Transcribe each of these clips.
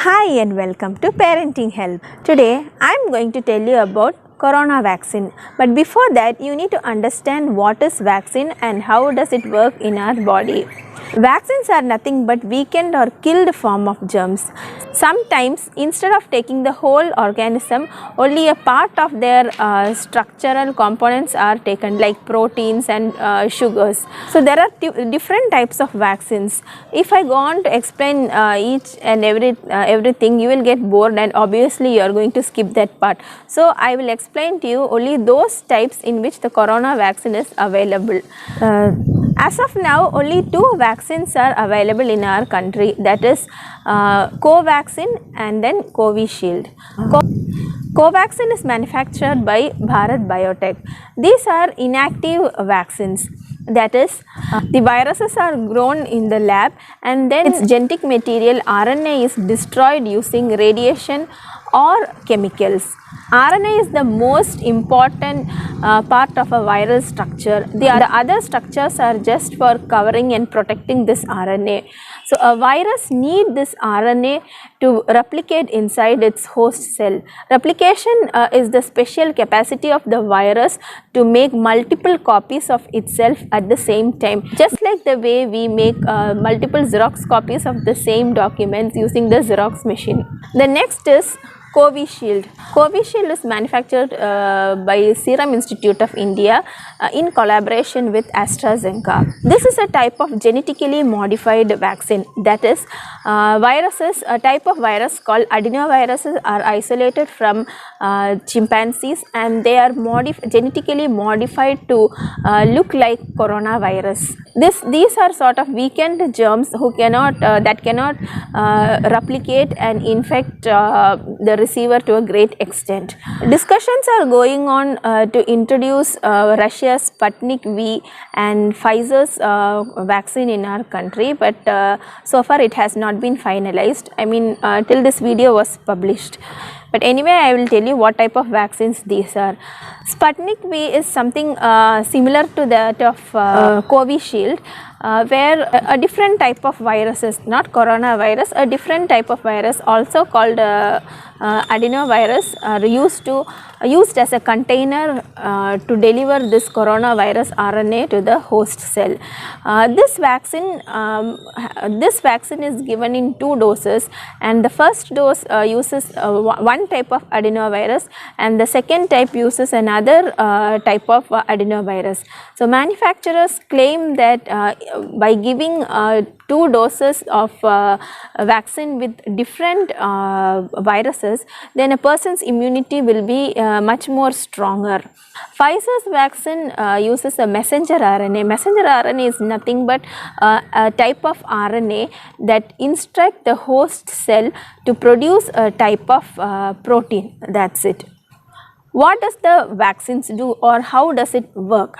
Hi and welcome to Parenting Help. Today I am going to tell you about corona vaccine. But before that, you need to understand what is vaccine and how does it work in our body. Vaccines are nothing but weakened or killed form of germs. Sometimes instead of taking the whole organism, only a part of their structural components are taken, like proteins and sugars. So there are different types of vaccines. If I go on to explain each and everything, you will get bored and obviously you are going to skip that part. So I will explain to you only those types in which the corona vaccine is available. As of now, only two vaccines are available in our country, that is Covaxin and then Covishield. Covaxin is manufactured by Bharat Biotech. These are inactive vaccines. That is, the viruses are grown in the lab and then its genetic material RNA is destroyed using radiation or chemicals. RNA is the most important part of a viral structure. The other structures are just for covering and protecting this RNA. So a virus needs this RNA to replicate inside its host cell. Replication is the special capacity of the virus to make multiple copies of itself at the same time. Just like the way we make multiple Xerox copies of the same documents using the Xerox machine. The next is Covishield. Covishield is manufactured by Serum Institute of India in collaboration with AstraZeneca. This is a type of genetically modified vaccine. That is, viruses, a type of virus called adenoviruses are isolated from chimpanzees and they are genetically modified to look like coronavirus. These are sort of weakened germs that cannot replicate and infect the receiver to a great extent. Discussions are going on to introduce Russia's Sputnik V and Pfizer's vaccine in our country, but so far it has not been finalized. I mean, till this video was published. But anyway, I will tell you what type of vaccines these are. Sputnik V is something similar to that of Covishield, where a different type of viruses, not coronavirus, a different type of virus also called adenovirus are used as a container to deliver this coronavirus RNA to the host cell. This vaccine is given in 2 doses, and the first dose uses one type of adenovirus and the second type uses another type of adenovirus. So manufacturers claim that by giving 2 doses of vaccine with different viruses, then a person's immunity will be much more stronger. Pfizer's vaccine uses a messenger RNA. Messenger RNA is nothing but a type of RNA that instructs the host cell to produce a type of protein. That's it. What does the vaccines do, or how does it work?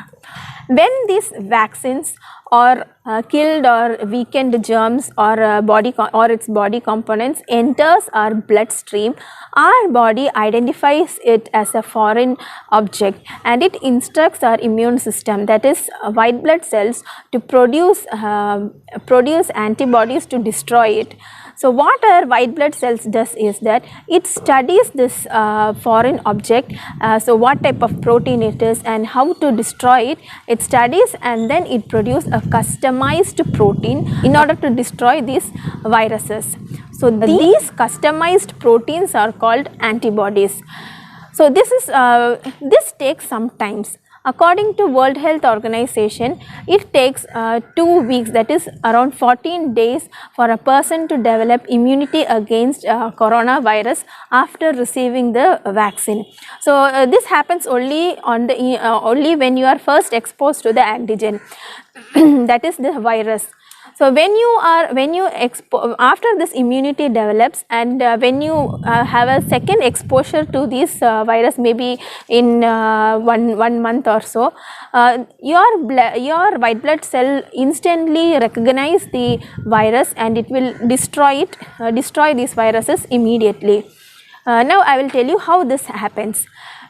When these vaccines or killed or weakened germs or its body components enters our bloodstream, our body identifies it as a foreign object and it instructs our immune system, that is white blood cells, to produce antibodies to destroy it. So what our white blood cells does is that it studies this foreign object, so what type of protein it is and how to destroy it. It studies and then it produces a customized protein in order to destroy these viruses. So these customized proteins are called antibodies. So this takes some time. According to World Health Organization, it takes 2 weeks, that is around 14 days, for a person to develop immunity against coronavirus after receiving the vaccine. So this happens only only when you are first exposed to the antigen, that is the virus. So after this immunity develops and when you have a second exposure to this virus, maybe in one month or so, your white blood cell instantly recognize the virus and it will destroy these viruses immediately. Now I will tell you how this happens.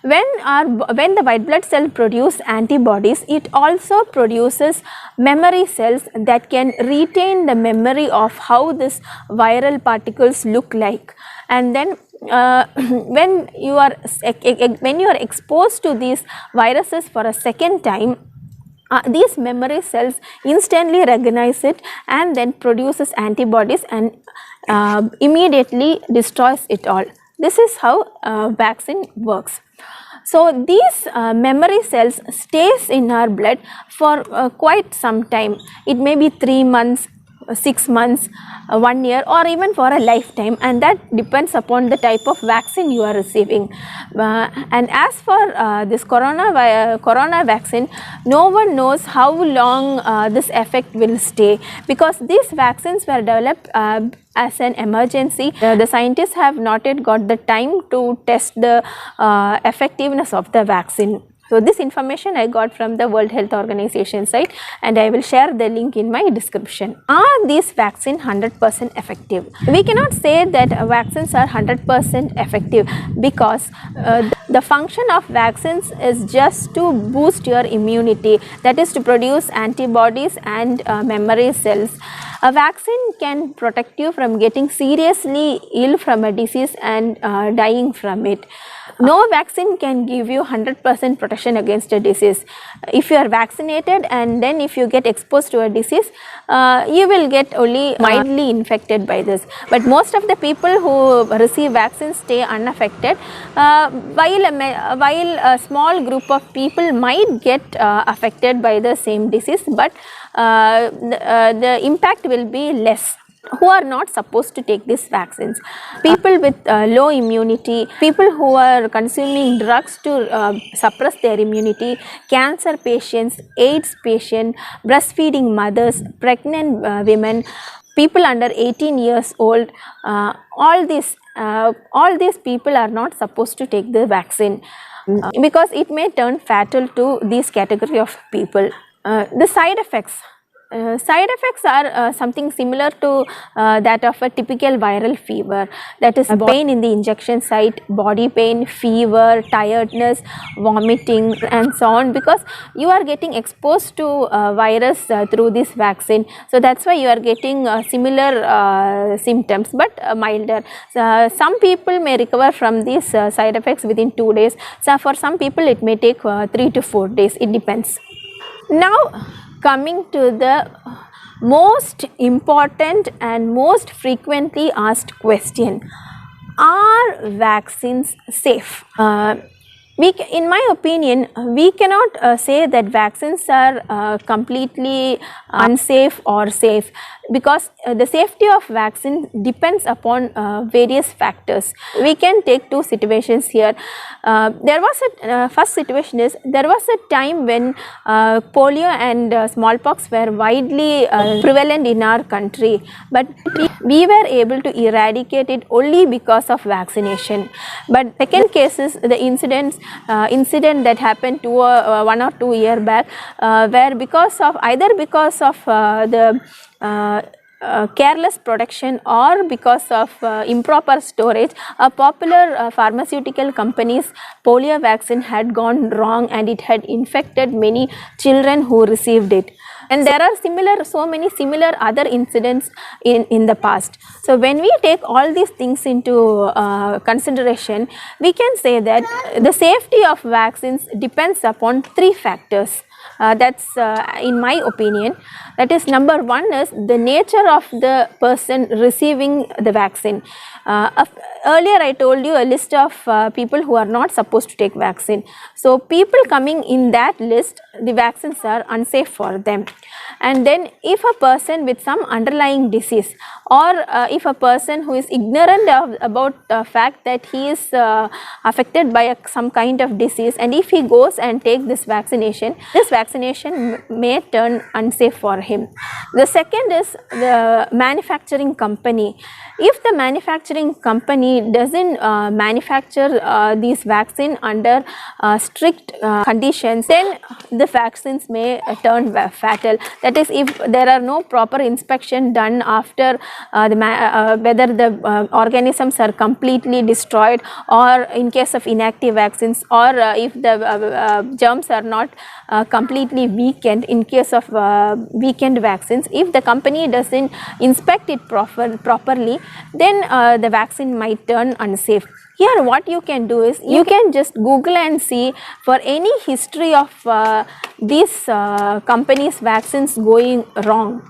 when the white blood cell produce antibodies, it also produces memory cells that can retain the memory of how this viral particles look like. And then when you are exposed to these viruses for a second time, these memory cells instantly recognize it and then produces antibodies and immediately destroys it all. This is how vaccine works. So these memory cells stays in our blood for quite some time. It may be 3 months, 6 months, 1 year, or even for a lifetime, and that depends upon the type of vaccine you are receiving. And as for this corona vaccine, no one knows how long this effect will stay, because these vaccines were developed as an emergency. The scientists have not yet got the time to test the effectiveness of the vaccine. So this information I got from the World Health Organization site, and I will share the link in my description. Are these vaccines 100% effective? We cannot say that vaccines are 100% effective, because the function of vaccines is just to boost your immunity, that is to produce antibodies and memory cells. A vaccine can protect you from getting seriously ill from a disease and dying from it. No vaccine can give you 100% protection against a disease. If you are vaccinated and then if you get exposed to a disease, you will get only mildly infected by this. But most of the people who receive vaccines stay unaffected, while a small group of people might get affected by the same disease, but the impact will be less, who are not supposed to take these vaccines. People with low immunity, people who are consuming drugs to suppress their immunity, cancer patients, AIDS patients, breastfeeding mothers, pregnant women, people under 18 years old, all these people are not supposed to take the vaccine, because it may turn fatal to this category of people. The side effects. Side effects are something similar to that of a typical viral fever, that is pain in the injection site, body pain, fever, tiredness, vomiting, and so on, because you are getting exposed to virus through this vaccine. So that's why you are getting similar symptoms, but milder. Some people may recover from these side effects within 2 days. So for some people it may take 3 to 4 days, it depends. Now coming to the most important and most frequently asked question: are vaccines safe? In my opinion, we cannot say that vaccines are completely unsafe or safe, because the safety of vaccine depends upon various factors. We can take two situations here. There was a first situation is, there was a time when polio and smallpox were widely prevalent in our country, but we were able to eradicate it only because of vaccination. But second case is the incident that happened 1 or 2 years back, where either because of the careless production or because of improper storage, a popular pharmaceutical company's polio vaccine had gone wrong and it had infected many children who received it. And there are so many similar other incidents in the past. So when we take all these things into consideration, we can say that the safety of vaccines depends upon 3 factors. That's in my opinion. That is, number 1 is the nature of the person receiving the vaccine. Earlier I told you a list of people who are not supposed to take vaccine. So people coming in that list, the vaccines are unsafe for them. And then if a person with some underlying disease, or if a person who is ignorant about the fact that he is affected by some kind of disease, and if he goes and takes this vaccination vaccination may turn unsafe for him. The second is the manufacturing company. If the manufacturing company doesn't manufacture these vaccine under strict conditions, then the vaccines may turn fatal. That is, if there are no proper inspection done after whether the organisms are completely destroyed, or in case of inactive vaccines, or if the germs are not completely weakened in case of weakened vaccines. If the company doesn't inspect it properly, then the vaccine might turn unsafe. Here what you can do is you can just Google and see for any history of these companies' vaccines going wrong.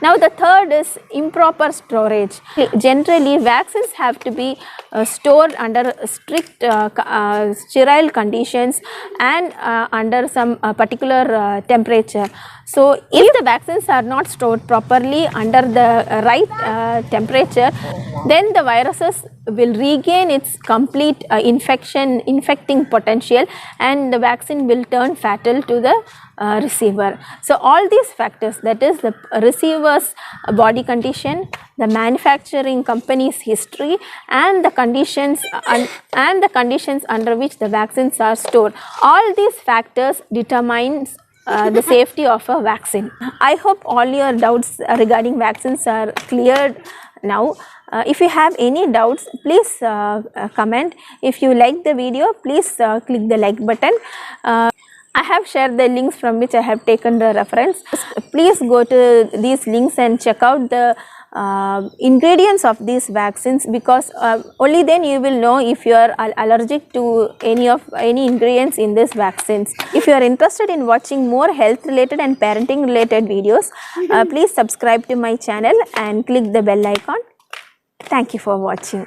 Now the third is improper storage. Generally vaccines have to be stored under strict sterile conditions and under some particular temperature. So if the vaccines are not stored properly under the right temperature, then the viruses will regain its complete infecting potential, and the vaccine will turn fatal to the receiver. So all these factors, that is the receiver's body condition, the manufacturing company's history, and the conditions under which the vaccines are stored, all these factors determines the safety of a vaccine. I hope all your doubts regarding vaccines are cleared now. If you have any doubts, please comment. If you like the video, please click the like button. I have shared the links from which I have taken the reference. Please go to these links and check out the ingredients of these vaccines, because only then you will know if you are allergic to any ingredients in these vaccines. If you are interested in watching more health related and parenting related videos, please subscribe to my channel and click the bell icon. Thank you for watching.